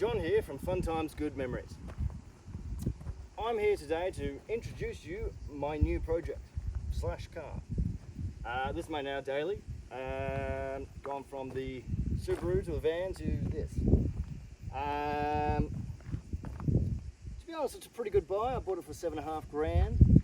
John here from Fun Times Good Memories. I'm here today to introduce you my new project slash car. This is my now daily. Gone from the Subaru to a van to this. To be honest, it's a pretty good buy. I bought it for $7.5 grand.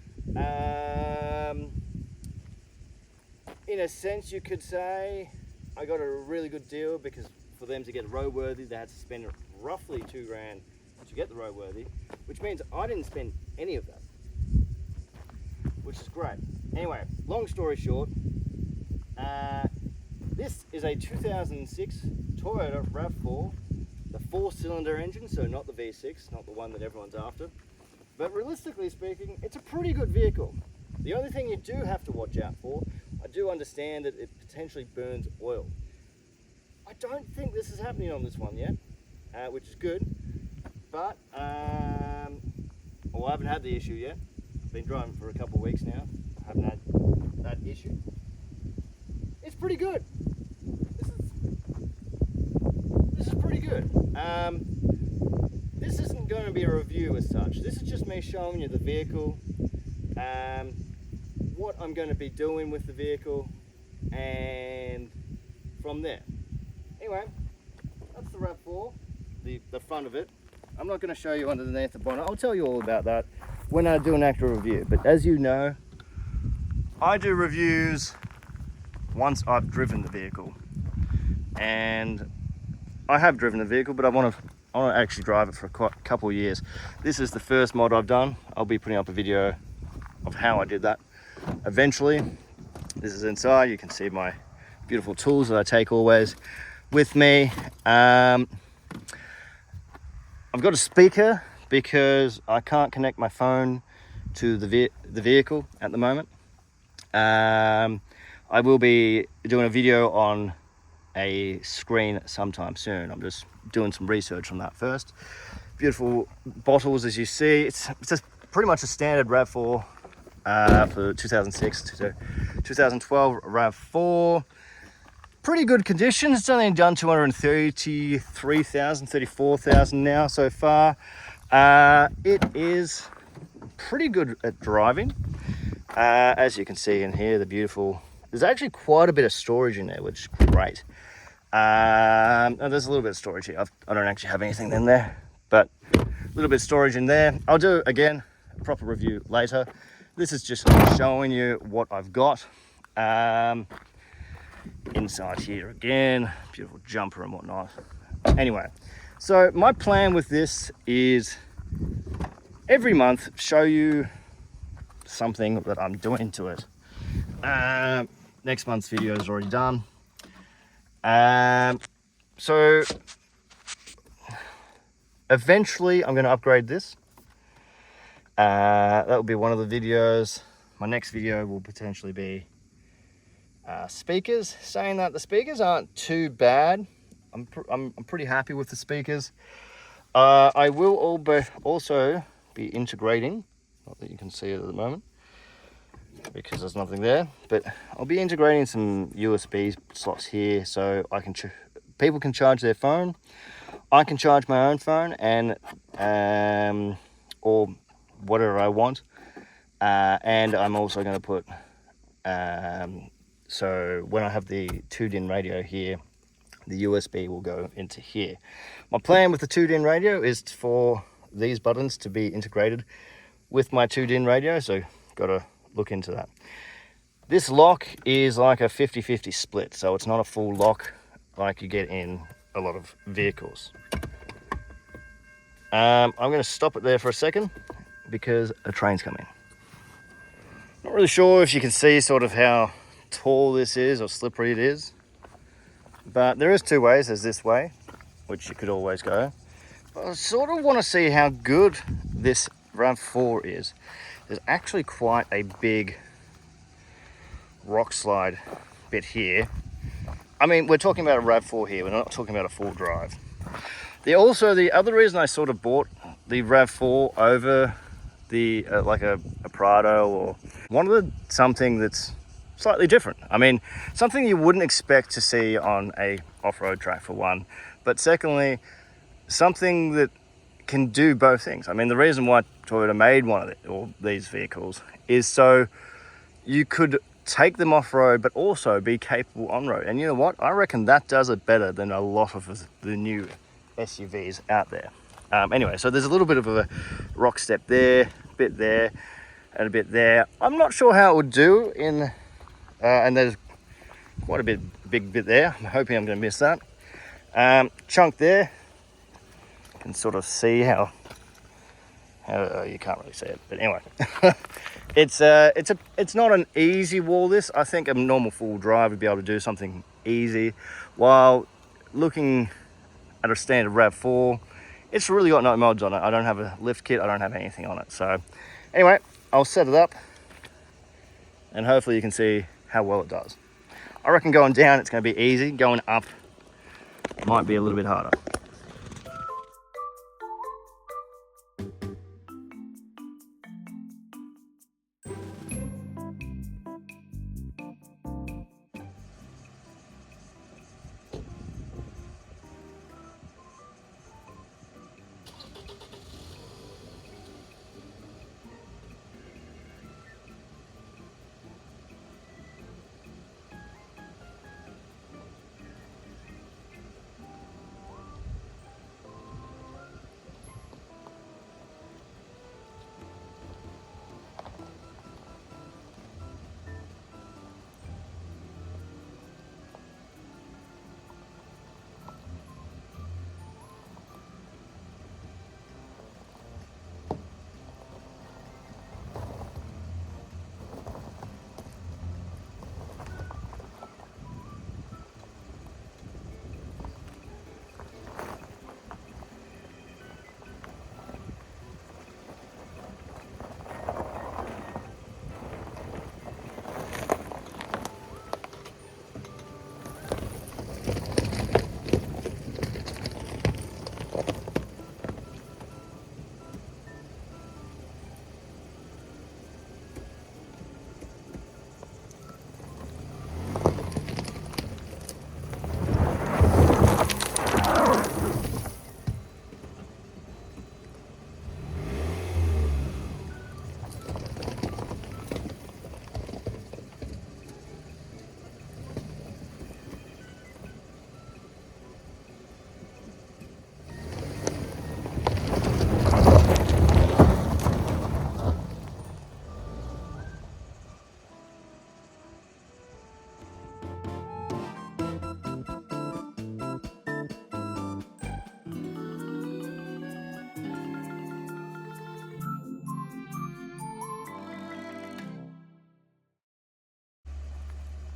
In a sense, you could say I got a really good deal because for them to get roadworthy, they had to spend roughly $2 grand to get the roadworthy, which means I didn't spend any of that, which is great. Anyway, long story short, this is a 2006 Toyota RAV4, the 4-cylinder engine, so not the V6, not the one that everyone's after. But realistically speaking, it's a pretty good vehicle. The only thing you do have to watch out for, I do understand that it potentially burns oil. I don't think this is happening on this one yet, which is good. But, well, I haven't had the issue yet. I've been driving for a couple of weeks now. I haven't had that issue. It's pretty good. This is pretty good. This isn't going to be a review as such. This is just me showing you the vehicle, what I'm going to be doing with the vehicle, and from there. Anyway, that's the RAV4, the front of it. I'm not going to show you underneath the bonnet. I'll tell you all about that when I do an actual review. But as you know, I do reviews once I've driven the vehicle. And I have driven the vehicle, but I want to actually drive it for a couple of years. This is the first mod I've done. I'll be putting up a video of how I did that eventually. This is inside. You can see my beautiful tools that I take always with me. I've got a speaker because I can't connect my phone to the vehicle at the moment. I will be doing a video on a screen sometime soon. I'm just doing some research on that first. Beautiful bottles, as you see. It's just pretty much a standard RAV4 for 2006 to 2012 RAV4. Pretty good condition. It's only done 233,000, 34,000 now so far. It is pretty good at driving. As you can see in here, the beautiful, there's actually quite a bit of storage in there, which is great. There's a little bit of storage here. I don't actually have anything in there, but a little bit of storage in there. I'll do, again, a proper review later. This is just showing you what I've got. Inside here again, beautiful jumper and whatnot. Anyway, so my plan with this is every month show you something that I'm doing to it. Next month's video is already done. So eventually I'm going to upgrade this. That will be one of the videos. My next video will potentially be speakers. Saying that, the speakers aren't too bad. I'm pretty happy with the speakers. I will also be integrating, not that you can see it at the moment because there's nothing there, but I'll be integrating some USB slots here so I can people can charge their phone, I can charge my own phone, and or whatever I want. And I'm also going to put so when I have the 2-DIN radio here, the USB will go into here. My plan with the 2-DIN radio is for these buttons to be integrated with my 2-DIN radio, so got to look into that. This lock is like a 50-50 split, so it's not a full lock like you get in a lot of vehicles. I'm going to stop it there for a second because a train's coming. Not really sure if you can see sort of how tall this is or slippery it is, but there is two ways. There's this way, which you could always go, but I sort of want to see how good this RAV4 is. There's actually quite a big rock slide bit here. I mean, we're talking about a RAV4 here, we're not talking about a full drive. The other reason I sort of bought the RAV4 over the like a Prado, or wanted something that's slightly different. I mean, something you wouldn't expect to see on a off-road track, for one, but secondly, something that can do both things. I mean, the reason why Toyota made these vehicles is so you could take them off-road but also be capable on-road. And you know what, I reckon that does it better than a lot of the new SUVs out there. Anyway, so there's a little bit of a rock step there, a bit there, and a bit there. I'm not sure how it would do in and there's quite a big bit there. I'm hoping I'm going to miss that chunk there. You can sort of see how you can't really see it, but anyway. It's not an easy wall, this. I think a normal full drive would be able to do something easy, while looking at a standard RAV4, it's really got no mods on it. I don't have a lift kit, I don't have anything on it. So anyway, I'll set it up and hopefully you can see how well it does. I reckon going down it's going to be easy, going up might be a little bit harder.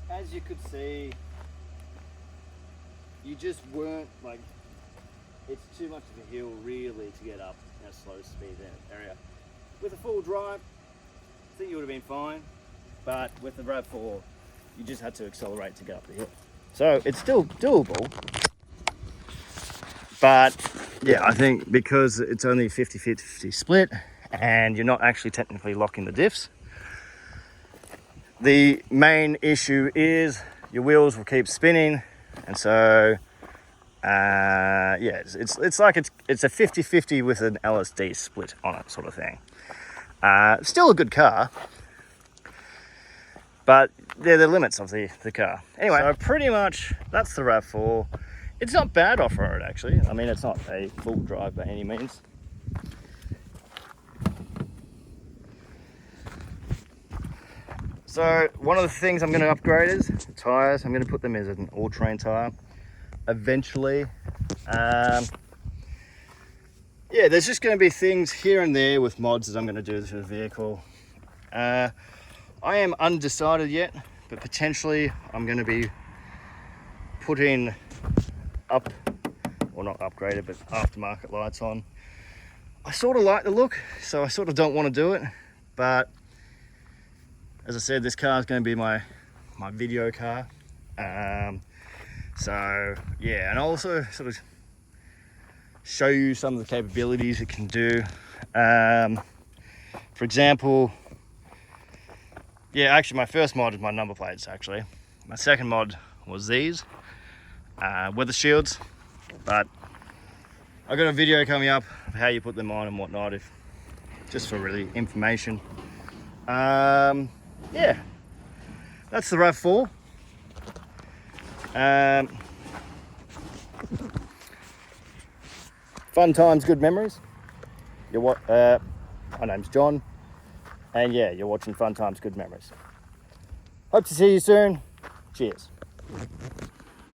As you could see, you just weren't like, it's too much of a hill really to get up in a slow speed area. With a full drive, I think you would have been fine, but with the RAV4, you just had to accelerate to get up the hill. So it's still doable, but yeah, I think because it's only 50-50 split and you're not actually technically locking the diffs, the main issue is your wheels will keep spinning, and so yeah, it's like it's a 50-50 with an LSD split on it, sort of thing. Still a good car, but they're the limits of the car. Anyway, so pretty much that's the RAV4. It's not bad off-road actually. I mean, it's not a full drive by any means. So one of the things I'm going to upgrade is the tyres. I'm going to put them as an all-terrain tyre eventually. Yeah, there's just going to be things here and there with mods that I'm going to do to the vehicle. I am undecided yet, but potentially I'm going to be putting up, or not upgraded, but aftermarket lights on. I sort of like the look, so I sort of don't want to do it, but as I said, this car is going to be my video car. So yeah, and I'll also sort of show you some of the capabilities it can do. For example, yeah, actually my first mod is my number plates actually. My second mod was these weather shields, but I've got a video coming up of how you put them on and whatnot, if just for really information. Yeah, that's the RAV4. Fun times, good memories. My name's John, and yeah, you're watching Fun Times, Good Memories. Hope to see you soon. Cheers.